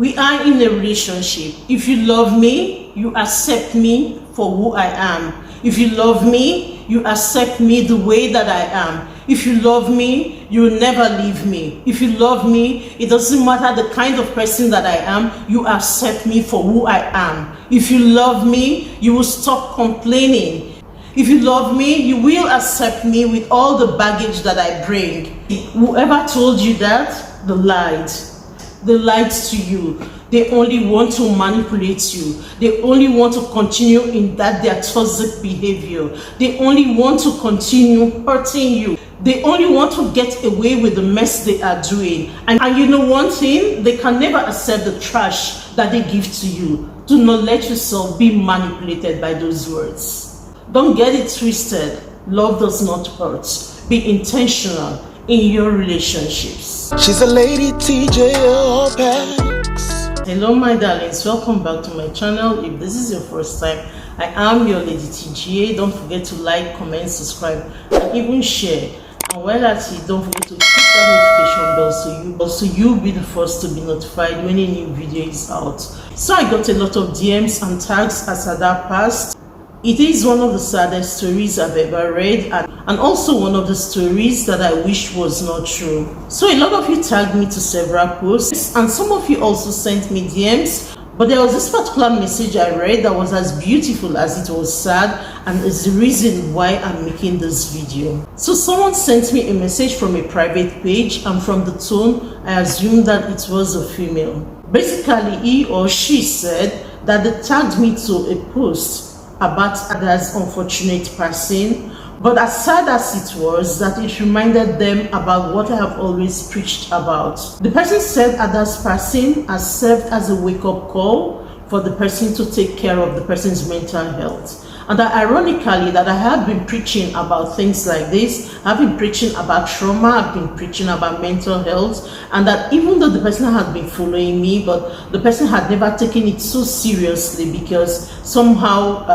We are in a relationship. If you love me, you accept me for who I am. If you love me, you accept me the way that I am. If you love me, you will never leave me. If you love me, it doesn't matter the kind of person that I am, you accept me for who I am. If you love me, you will stop complaining. If you love me, you will accept me with all the baggage that I bring. Whoever told you that, they lied. They lied to you. They only want to manipulate you. They only want to continue in that their toxic behavior. They only want to continue hurting you. They only want to get away with the mess they are doing. And you know one thing? They can never accept the trash that they give to you. Do not let yourself be manipulated by those words. Don't get it twisted. Love does not hurt. Be intentional in your relationships. She's a lady ladytgaopex. Hello my darlings, welcome back to my channel. If this is your first time, I am your Lady TGA. Don't forget to like, comment, subscribe, and even share. And while at it, don't forget to click that notification bell so you'll be the first to be notified when a new video is out. So I got a lot of DMs and tags as Ada passed. It is one of the saddest stories I've ever read, and also one of the stories that I wish was not true. So a lot of you tagged me to several posts, and some of you also sent me DMs, but there was this particular message I read that was as beautiful as it was sad, and is the reason why I'm making this video. So someone sent me a message from a private page, and from the tone, I assumed that it was a female. Basically, he or she said that they tagged me to a post about Ada's unfortunate passing, but as sad as it was, that it reminded them about what I have always preached about. The person said Ada's passing has served as a wake-up call for the person to take care of the person's mental health. And that ironically, that I have been preaching about things like this. I've been preaching about trauma, I've been preaching about mental health, and that even though the person had been following me, but the person had never taken it so seriously because somehow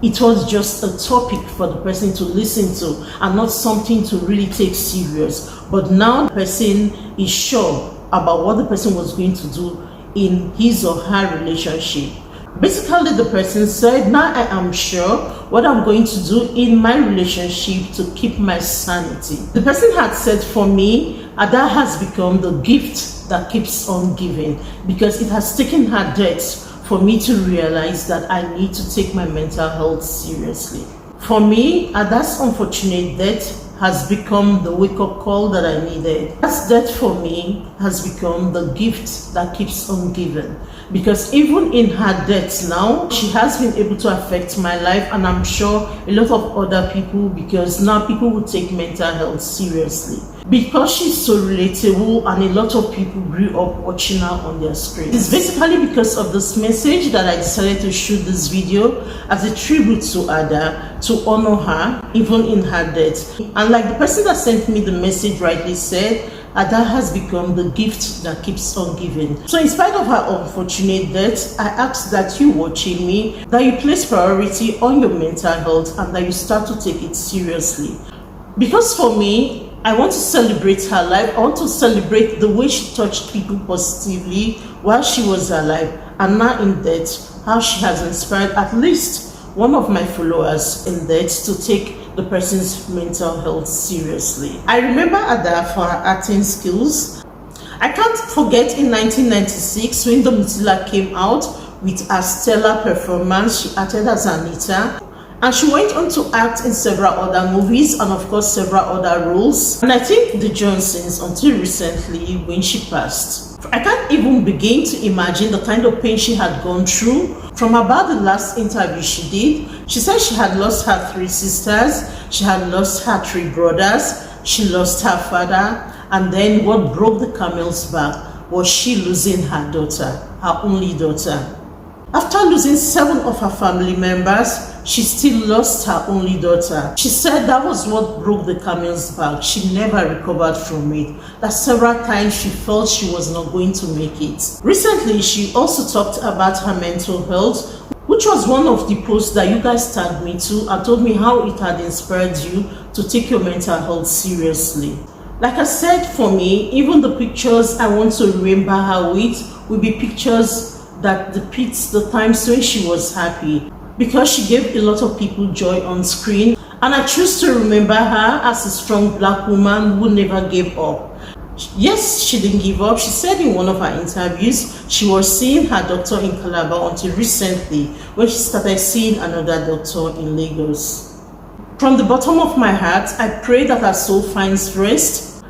it was just a topic for the person to listen to and not something to really take serious. But now the person is sure about what the person was going to do in his or her relationship. Basically, the person said, now I am sure what I'm going to do in my relationship to keep my sanity. The person had said, for me, Ada has become the gift that keeps on giving, because it has taken her death for me to realize that I need to take my mental health seriously. For me, Ada's unfortunate death has become the wake-up call that I needed. That death for me has become the gift that keeps on giving. Because even in her death now, she has been able to affect my life, and I'm sure a lot of other people, because now people will take mental health seriously. Because she's so relatable and a lot of people grew up watching her on their screen. It's basically because of this message that I decided to shoot this video as a tribute to Ada, to honor her even in her death. And like the person that sent me the message rightly said, Ada has become the gift that keeps on giving. So in spite of her unfortunate death, I ask that you watching me, that you place priority on your mental health and that you start to take it seriously. Because for me, I want to celebrate her life. I want to celebrate the way she touched people positively while she was alive, and now in death, how she has inspired at least one of my followers in death to take the person's mental health seriously. I remember Ada for her acting skills. I can't forget in 1996 when Domitila came out with a stellar performance. She acted as Anita, and she went on to act in several other movies and of course several other roles. And I think the Johnsons until recently when she passed. I can't even begin to imagine the kind of pain she had gone through. From about the last interview she did, she said she had lost her 3 sisters, she had lost her 3 brothers, she lost her father, and then what broke the camel's back was she losing her daughter, her only daughter. After losing 7 of her family members, she still lost her only daughter. She said that was what broke the camel's back. She never recovered from it. That several times she felt she was not going to make it. Recently, she also talked about her mental health, which was one of the posts that you guys tagged me to and told me how it had inspired you to take your mental health seriously. Like I said, for me, even the pictures I want to remember her with will be pictures that depicts the times when she was happy, because she gave a lot of people joy on screen. And I choose to remember her as a strong black woman who never gave up. Yes, she didn't give up. She said in one of her interviews she was seeing her doctor in Calabar until recently, when she started seeing another doctor in Lagos. From the bottom of my heart, I pray that her soul finds rest.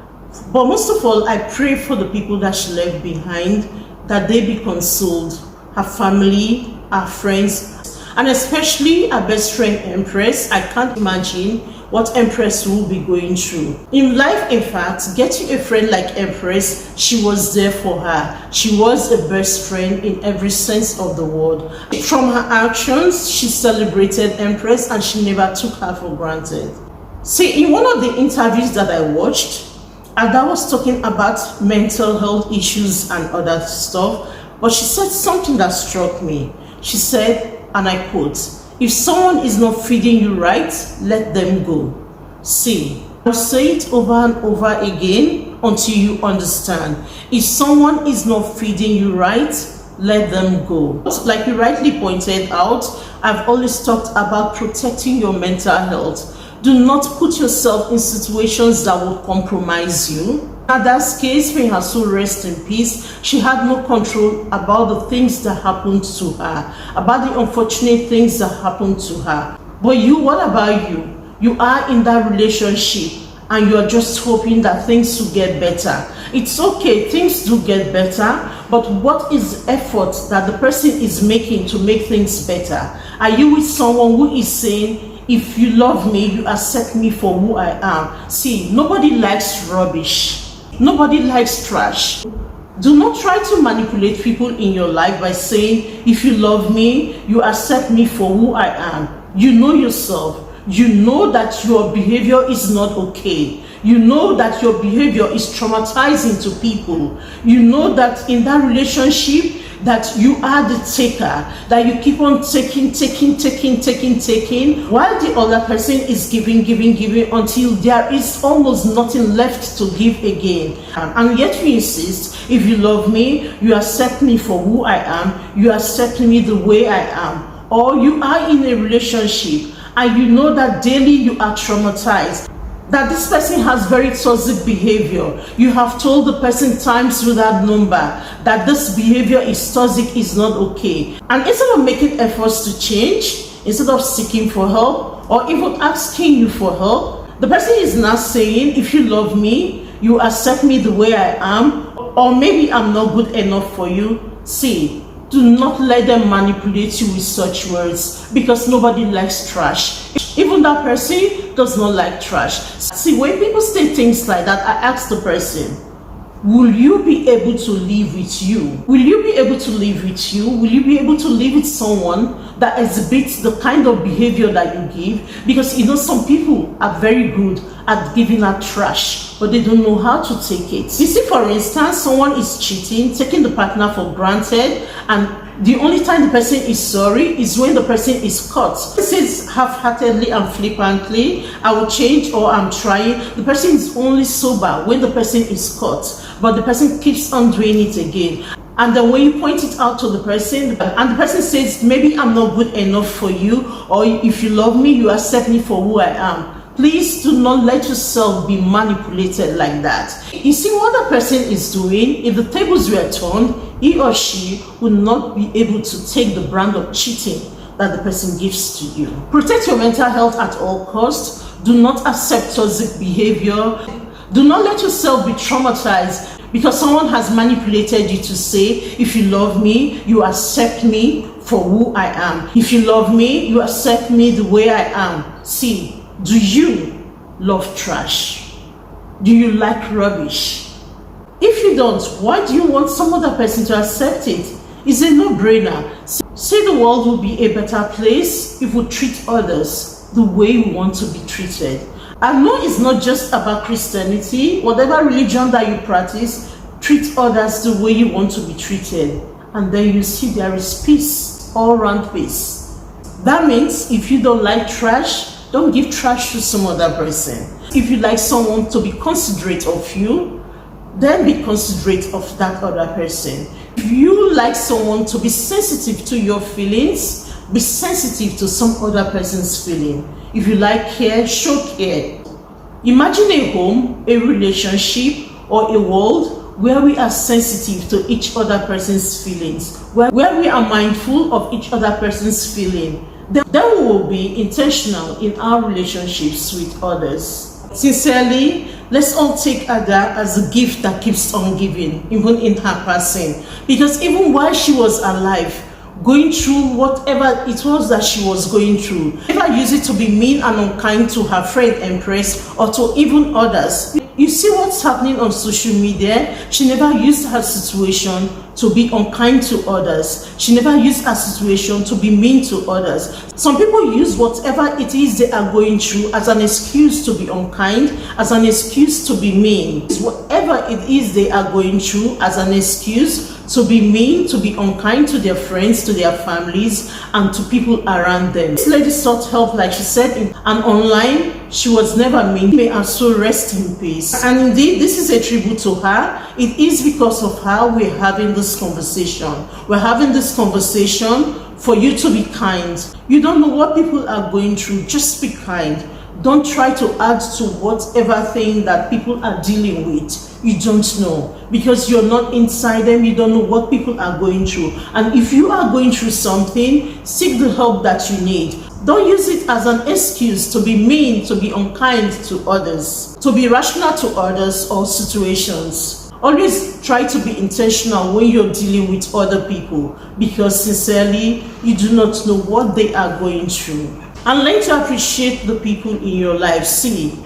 But most of all, I pray for the people that she left behind, that they be consoled. Her family, her friends, and especially her best friend Empress. I can't imagine what Empress will be going through. In life, in fact, getting a friend like Empress, she was there for her. She was a best friend in every sense of the word. From her actions, she celebrated Empress and she never took her for granted. See, in one of the interviews that I watched, Ada was talking about mental health issues and other stuff, but she said something that struck me. She said, and I quote, "If someone is not feeding you right, let them go." See, I'll say it over and over again until you understand. If someone is not feeding you right, let them go. Like you rightly pointed out, I've always talked about protecting your mental health. Do not put yourself in situations that will compromise you. In Ada's case, may her soul rest in peace, she had no control about the things that happened to her, about the unfortunate things that happened to her. But you, what about you? You are in that relationship and you are just hoping that things will get better. It's okay, things do get better, but what is the effort that the person is making to make things better? Are you with someone who is saying, "If you love me, you accept me for who I am"? See, nobody likes rubbish. Nobody likes trash. Do not try to manipulate people in your life by saying, "If you love me, you accept me for who I am." You know yourself. You know that your behavior is not okay. You know that your behavior is traumatizing to people. You know that in that relationship that you are the taker, that you keep on taking, while the other person is giving until there is almost nothing left to give again. And yet you insist, "If you love me, you accept me for who I am, you accept me the way I am." Or you are in a relationship and you know that daily you are traumatized, that this person has very toxic behavior. You have told the person times without number that this behavior is toxic, is not okay. And instead of making efforts to change, instead of seeking for help or even asking you for help, the person is not saying, "If you love me, you accept me the way I am," or "Maybe I'm not good enough for you." See, do not let them manipulate you with such words, because nobody likes trash. Even that person does not like trash. See, when people say things like that, I ask the person, will you be able to live with you? Will you be able to live with you? Will you be able to live with someone that exhibits the kind of behavior that you give? Because you know, some people are very good at giving out trash, but they don't know how to take it. You see, for instance, someone is cheating, taking the partner for granted, and the only time the person is sorry is when the person is caught. He says half-heartedly and flippantly, "I will change," or "I'm trying." The person is only sober when the person is caught, but the person keeps on doing it again. And then when you point it out to the person, and the person says, "Maybe I'm not good enough for you," or "If you love me, you accept me for who I am." Please do not let yourself be manipulated like that. You see what the person is doing? If the tables were turned, he or she would not be able to take the brand of cheating that the person gives to you. Protect your mental health at all costs. Do not accept toxic behavior. Do not let yourself be traumatized because someone has manipulated you to say, "If you love me, you accept me for who I am. If you love me, you accept me the way I am." See, do you love trash? Do you like rubbish? If you don't, why do you want some other person to accept it? It's a no-brainer. Say the world will be a better place if we treat others the way we want to be treated. I know it's not just about Christianity. Whatever religion that you practice, treat others the way you want to be treated. And then you see there is peace, all-round peace. That means if you don't like trash, don't give trash to some other person. If you like someone to be considerate of you, then be considerate of that other person. If you like someone to be sensitive to your feelings, be sensitive to some other person's feeling. If you like care, show care. Imagine a home, a relationship, or a world where we are sensitive to each other person's feelings, where we are mindful of each other person's feeling. Then we will be intentional in our relationships with others. Sincerely, let's all take Ada as a gift that keeps on giving, even in her passing. Because even while she was alive, going through whatever it was that she was going through, never use it to be mean and unkind to her friend Empress or to even others. You see what's happening on social media? She never used her situation to be unkind to others. She never used her situation to be mean to others. Some people use whatever it is they are going through as an excuse to be unkind, as an excuse to be mean. Whatever it is they are going through as an excuse to be mean, to be unkind to their friends, to their families, and to people around them. This lady sought help, like she said, and online, she was never mean. May her soul rest in peace. And indeed, this is a tribute to her. It is because of her we're having this conversation. We're having this conversation for you to be kind. You don't know what people are going through. Just be kind. Don't try to add to whatever thing that people are dealing with. You don't know, because you're not inside them. You don't know what people are going through. And if you are going through something, seek the help that you need. Don't use it as an excuse to be mean, to be unkind to others, to be rational to others or situations. Always try to be intentional when you're dealing with other people, because sincerely, you do not know what they are going through. And learn to appreciate the people in your life. See,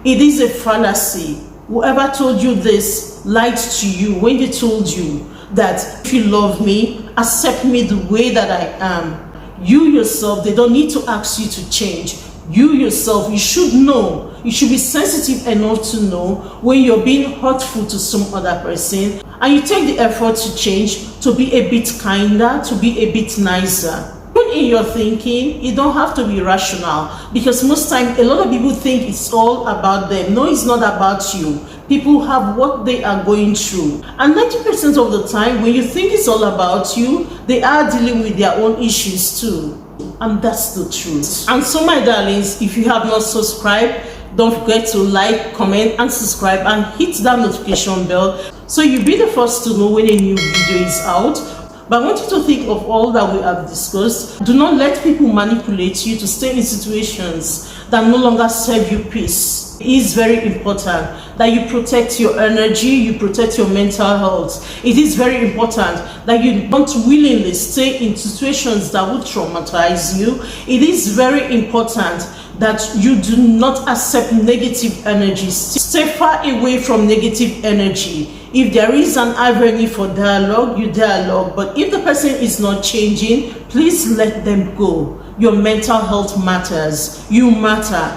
it is a fallacy. Whoever told you this lied to you when they told you that if you love me, accept me the way that I am. You yourself, they don't need to ask you to change. You yourself, you should know. You should be sensitive enough to know when you're being hurtful to some other person, and you take the effort to change, to be a bit kinder, to be a bit nicer. In your thinking, you don't have to be rational, because most times a lot of people think it's all about them. No, it's not about you. People have what they are going through, and 90% of the time when you think it's all about you, they are dealing with their own issues too, and that's the truth. And so, my darlings, if you have not subscribed, don't forget to like, comment and subscribe, and hit that notification bell so you'll be the first to know when a new video is out. But I want you to think of all that we have discussed. Do not let people manipulate you to stay in situations that no longer serve you peace. It is very important that you protect your energy, you protect your mental health. It is very important that you don't willingly stay in situations that would traumatize you. It is very important that you do not accept negative energy. Stay far away from negative energy. If there is an avenue for dialogue, you dialogue. But if the person is not changing, please let them go. Your mental health matters. You matter.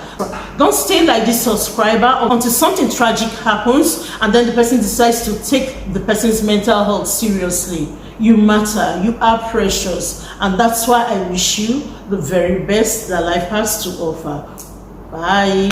Don't stay like this subscriber until something tragic happens and then the person decides to take the person's mental health seriously. You matter. You are precious. And that's why I wish you the very best that life has to offer. Bye.